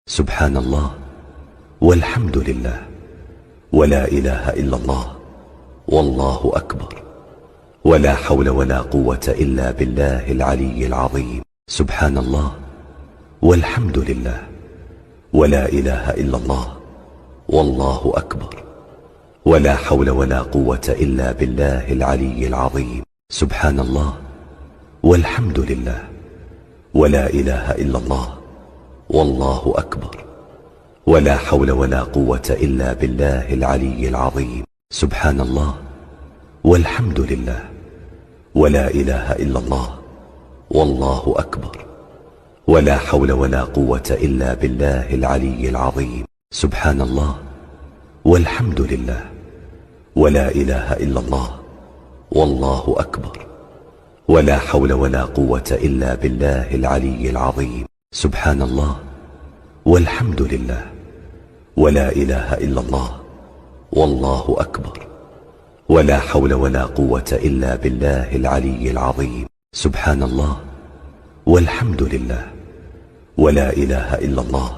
سبحان الله والحمد لله ولا إله إلا الله والله أكبر ولا حول ولا قوة إلا بالله العلي العظيم. سبحان الله والحمد لله ولا إله إلا الله والله أكبر ولا حول ولا قوة إلا بالله العلي العظيم. سبحان الله والحمد لله ولا إله إلا الله والله أكبر ولا حول ولا قوة إلا بالله العلي العظيم. سبحان الله والحمد لله ولا إله إلا الله والله أكبر ولا حول ولا قوة إلا بالله العلي العظيم. سبحان الله والحمد لله ولا إله إلا الله والله أكبر ولا حول ولا قوة إلا بالله العلي العظيم. سبحان الله والحمد لله ولا إله إلا الله والله أكبر ولا حول ولا قوة إلا بالله العلي العظيم. سبحان الله والحمد لله ولا إله إلا الله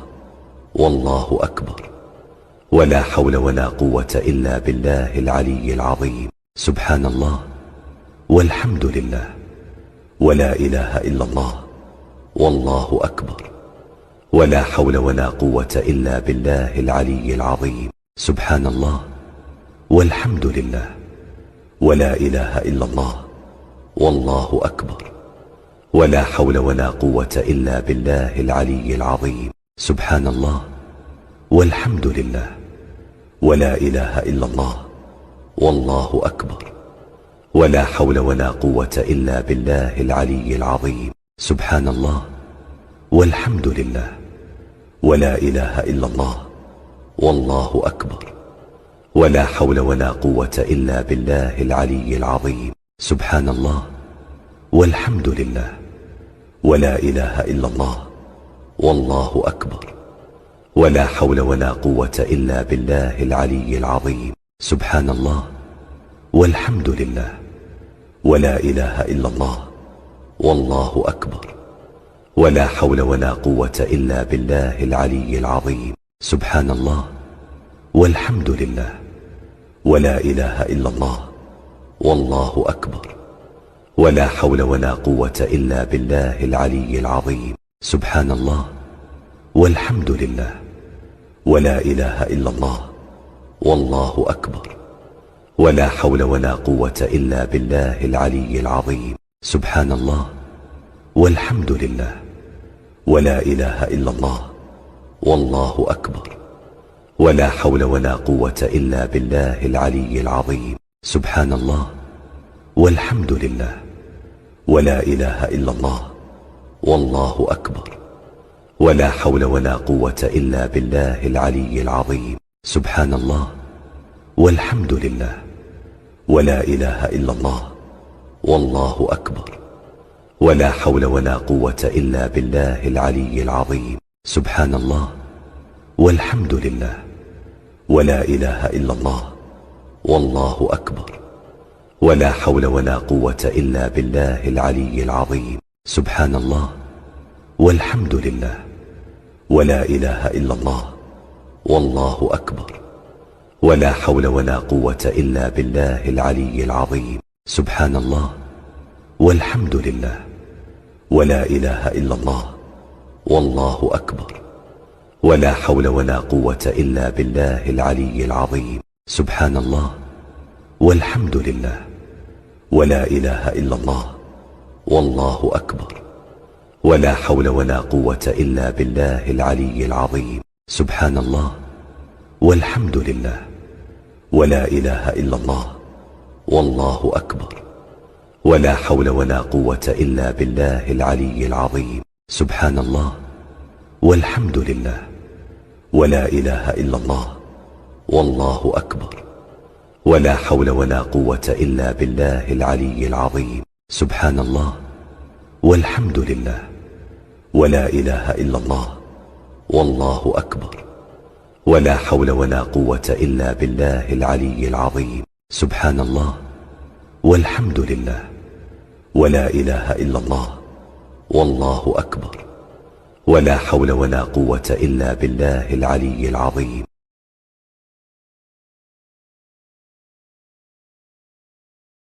والله أكبر ولا حول ولا قوة إلا بالله العلي العظيم. سبحان الله والحمد لله ولا إله إلا الله والله أكبر ولا حول ولا قوة إلا بالله العلي العظيم. سبحان الله والحمد لله ولا إله إلا الله والله أكبر ولا حول ولا قوة إلا بالله العلي العظيم. سبحان الله والحمد لله ولا إله إلا الله والله أكبر ولا حول ولا قوة إلا بالله العلي العظيم. سبحان الله والحمد لله ولا إله إلا الله والله أكبر ولا حول ولا قوة إلا بالله العلي العظيم. سبحان الله والحمد لله ولا إله إلا الله والله أكبر ولا حول ولا قوة إلا بالله العلي العظيم. سبحان الله والحمد لله ولا إله إلا الله والله أكبر ولا حول ولا قوة إلا بالله العلي العظيم. سبحان الله والحمد لله ولا إله إلا الله والله أكبر ولا حول ولا قوة إلا بالله العلي العظيم. سبحان الله والحمد لله ولا إله إلا الله والله أكبر ولا حول ولا قوة إلا بالله العلي العظيم. سبحان الله والحمد لله ولا إله إلا الله والله أكبر ولا حول ولا قوة إلا بالله العلي العظيم. سبحان الله والحمد لله ولا إله إلا الله والله أكبر ولا حول ولا قوة إلا بالله العلي العظيم. سبحان الله والحمد لله ولا إله إلا الله والله أكبر ولا حول ولا قوة إلا بالله العلي العظيم. سبحان الله والحمد لله ولا إله إلا الله والله أكبر ولا حول ولا قوة إلا بالله العلي العظيم. سبحان الله والحمد لله ولا إله إلا الله والله أكبر ولا حول ولا قوة إلا بالله العلي العظيم. سبحان الله والحمد لله ولا إله إلا الله والله أكبر ولا حول ولا قوة إلا بالله العلي العظيم. سبحان الله والحمد لله ولا إله إلا الله والله أكبر ولا حول ولا قوة إلا بالله العلي العظيم. سبحان الله والحمد لله ولا إله إلا الله والله أكبر ولا حول ولا قوة إلا بالله العلي العظيم. سبحان الله والحمد لله ولا إله إلا الله والله أكبر ولا حول ولا قوة إلا بالله العلي العظيم. سبحان الله والحمد لله ولا إله إلا الله والله أكبر ولا حول ولا قوة إلا بالله العلي العظيم. سبحان الله والحمد لله ولا إله إلا الله والله أكبر ولا حول ولا قوة إلا بالله العلي العظيم.